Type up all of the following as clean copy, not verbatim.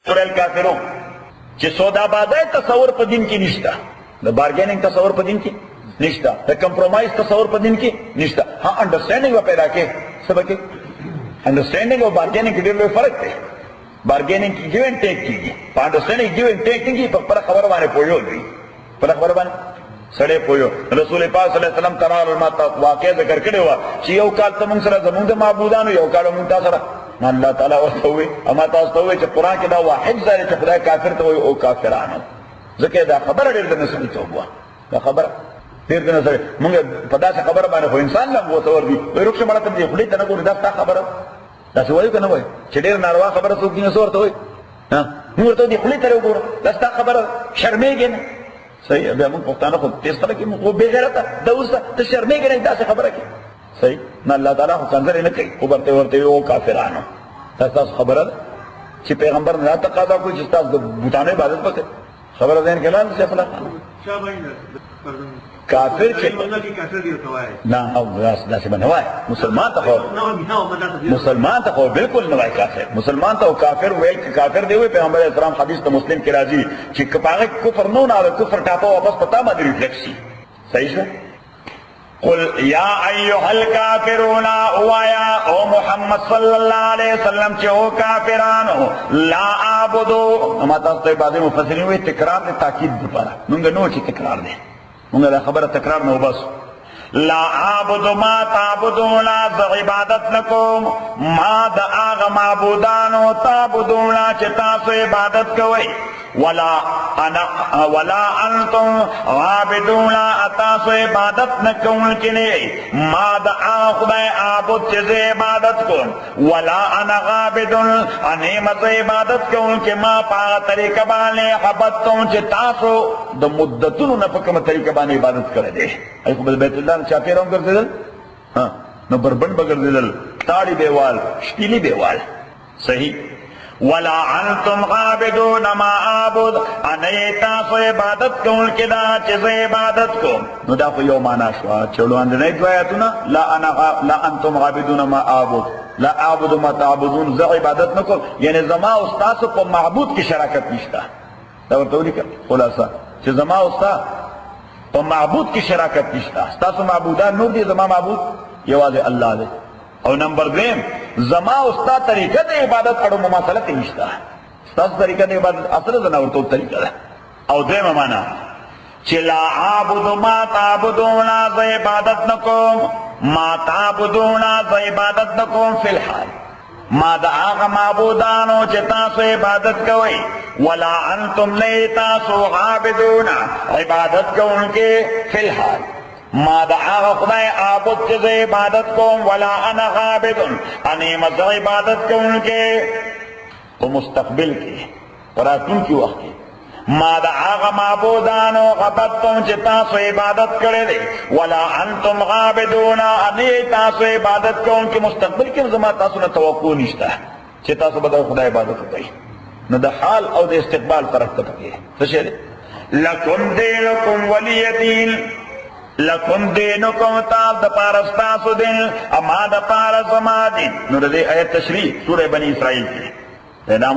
سورہ الکافرون چې سودا بازار تصور په دین کې نشته، د بارګیننګ تصور په دین کې نشته، د کمپرومایز تصور په دین کې نشته. ها انډرسټینډینګ پیدا کې سبق کې انډرسټینډینګ او بارګیننګ کې ډېر لوی فرق دی. بارګیننګ کې ګیو اینڈ ټیک کیږي، په انډرسټینډینګ ګیو اینڈ ټیک کیږي، په خبره خبره باندې پوهیږي وي، په خبره باندې سړی پوهیږي. رسول پاک صلی الله علیه وسلم قرار الماء واقع ذکر کړی و چې یو کال ته موږ سره زموږ د معبودانو یو کال موږ تاسو سره الله تعالی ورته وي، اما تاسو ته وي چې قرآن کې دا واحد ځای چې خدای کافر ته وي او کافرانو، ځکه دا خبره ډېر د نسبي توبه دا خبره ډېر د نسبي. موږ په داسې خبره باندې خو انسان لا وته ور دي وي رخصه مړه ته دې خپل ته نه ګوري دا خبره دا څه وایي کنه وایي چې ډېر ناروا خبره څوک نه سورته وي. ها موږ ته دې خپل ته وګورو دا خبره شرمېږي نه صحیح. بیا موږ پښتانه خو تیز خلک یو خو بې غیرته دا اوس ته شرمېږي نه داسې خبره کې صحیح نه. الله تعالی خو کنځرې نه کوي، خو ورته او کافرانو تاسو خبره ده چې پیغمبر نه تقاضا کوي چې تاسو د بوتانو عبادت وکړئ. خبره ذهن کې لاندې څه فلا کافر چې نه او داسې باندې وای مسلمان ته خو بالکل نه وای کافر. مسلمان ته او کافر ویل چې کافر دی وي. پیغمبر اسلام حدیث ته مسلم کې راځي چې کپاغه کفر نه نه کفر ټاپه واپس پتا باندې ریفلیکس شي. صحیح شو. قل یا ایها الکافرون اوایا او محمد صلی الله علیه وسلم چې او کافرانو لا اعبدو. اما تاسو ته بعضی مفسرین وایي تکرار د تاکید لپاره، موږ نو چې تکرار دی، موږ دا خبره تکرار نه وبس. لا اعبد ما تعبدون، ز عبادت نکوم ما د هغه معبودانو تعبدون چې تاسو عبادت کوئ. ولا انتم عابدون، تاسو عبادت نکوم کنه ما د خدای عابد چې عبادت کوم. ولا انا عابد، اني مزه عبادت کوم چې ما په طریقه باندې عبادتوم چې تاسو د مدتونو نه په کومه طریقه باندې عبادت کړی دی. ای خو بیت الله نه چاپیره هم ګرځیدل، ها نو بربند بګرځیدل، تاړي دیوال شپېلي دیوال. صحیح. ولا انتم عابدون ما اعبد، اني تاسو عبادت کوم کې دا چې عبادت کوم. نو دا خو یو معنا شو چې وړاندې دوایاتونه لا انتم عابدون ما اعبد، لا اعبد ما تعبدون، زه عبادت نکوم یعنی زما او تاسو په معبود کې شراکت نشته. دا ورته ولیکه خلاصه چې زما او تاسو په معبود کې شراکت نشته. تاسو معبودان نور دي، زما معبود یوازې الله دی. او نمبر دویم زما او ستا طریقه د عبادت اړو مماثلت نشته. ستاسو طریقه د عبادت اصل زه نه ورته طریقه ده. او دویمه معنا چې لا اعبد ما تعبدون، زه عبادت نکوم ما تعبدون، زه عبادت نکوم فی الحال ما د هغه معبودانو چې تاسو عبادت کوئ. ولا انتم نه تاسو عابدون، عبادت کوونکي فی الحال ما د هغه خدای عابد چې زه عبادت کوم. ولا انا عابد، اني مزه عبادت کوونکی په مستقبل کې په راتلونکي وخت کې ما د هغه معبودانو عبادتوم چې تاسو عبادت کړی دی. ولا انتم عابدون، اني تاسو عبادت کوونکي مستقبل کې زما تاسو نه توقع نشته چې تاسو به د خدای عبادت وکړئ. نو د حال او د استقبال فرق ته پکې څه شی دی. لکم دینکم ولی دین، لکم دینکم تاسو د پاره ستاسو دین، اما د پاره زما دین. نو د دې آیت تشریح سورہ بنی اسرائیل کې دا نام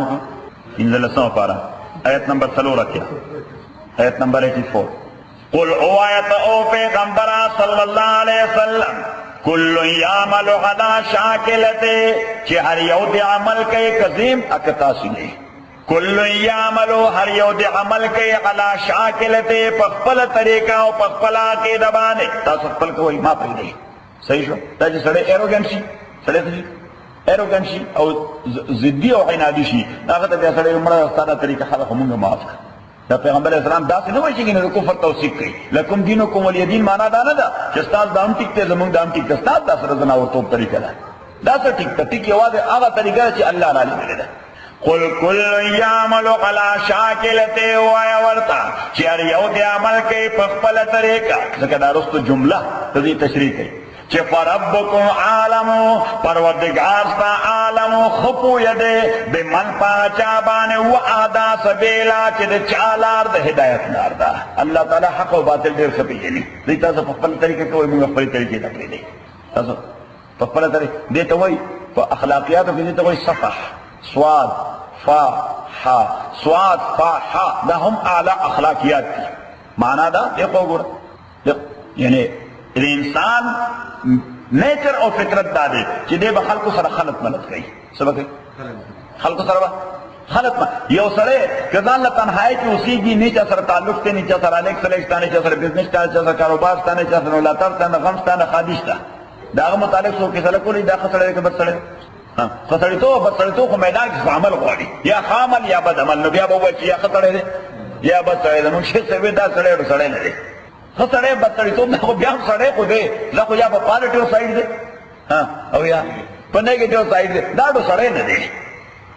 15 پاره آیت نمبر 3 کې آیت نمبر 84. قل او آیت او پیغمبر صلی الله علیه وسلم کل یعمل علی شاکلته، چې هر یو د عمل کوي قدیم اکتاسی نه. کل یعملو هر یو دی عمل کوي علی شاکلته په خپل طریقه او په خپل عقیده باندې. تاسو خپل کوئ ما پرېږدئ. صحیح شو. دا چې سړی ایروګنټ شي، سړی ته ایروګنټ شي او ضدي او عنادي شي، هغه ته بیا سړی مړه ساده طریقه خلک موږ معاف کړه. دا پیغمبر اسلام داسې نه وایي چې د کفر توثیق کوي. لکم دینکم ولی دین معنا دا نه ده چې ستاسو دام ټیک دی زموږ دام ټیک ده. ستاسو دا سره زناورتوب طریقه ده، دا څه ټیک ده. ټیک یوازې هغه طریقه چې الله را لېږلې ده. قل کل یعمل علی شاکلته، وایا ورته چې هر یو دی عمل کوي په خپله طریقه. ځکه دا وروسته جمله د دې تشریح کوي چې فربکم عالم، پروردګار ستا عالم ښه پویه دی بمن په چا باندې وعده سبیلا، چې د چا لار د هدایت لار ده. الله تعالی حق او باطل ډېر ښه پېژني. دوی تاسو په خپله طریقه کوئ، موږ خپلې طریقې ته پرېږدئ. تاسو په خپله طریقه دې ته وایي په اخلاقیاتو کې دې ته وایي صفح، سواد، فا حا سواد فا حا دا هم اعلی اخلاقیات دی معنی دا دیکھو گوڑا یعنی انسان نیچر او فطرت دا دے چی دے با خلق سر خلط ملت گئی سبا کئی خلق سر با خلط ملت یو سرے کزان لتنہائی کی اسی کی نیچا سر تعلق تے نیچا سر الیکس الیکس تا نیچا سر بزنس تا نیچا سر کاروبار تا نیچا سر نولاتر تا نغمس تا نخادش تا دا اغا متعلق سو کی سلکو لی دا خسرے کے بد سرے خسرے تو بد سرے تو خو میدان کس عمل غواری یا خامل یا بد عمل نو بیا بوچی یا خسرے دے یا بد سرے دے نو شیخ سوی دا سرے رو سرے ندے خسرے بد سرے تو نخو بیام سرے کو دے لکو یا پا پالٹیو سائیڈ دے او یا پا نیگیٹیو سائیڈ دے دا رو سرے ندے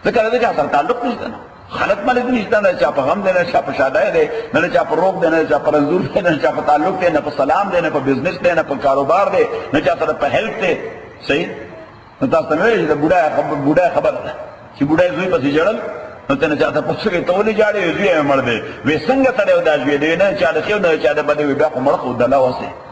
ذکر دے چاہ سر تعلق نشتا نا خلط ملت نشتا نا چاہ پا غم دے نا چاہ پا شادائے دے نا چاہ پا روک دے نا چاہ پا رنزور دے نا چاہ پا تعلق دے نا پا سلام دے نا پا بزنس دے نا پا کاروبار دے نا چاہ سر پا ہیلپ دے صحیح نا تا سنوے جیسا بوڑا خبر دا چی بوڑا زوی پسی جڑل نا تینا چاہتا پسکے تولی جاڑے زوی ہے مردے وی سنگ سڑے ہو دا زوی دے نا چاہ دا خیو نا چاہ دا بدے وی بیاقو مرخ ہو دا لاو سے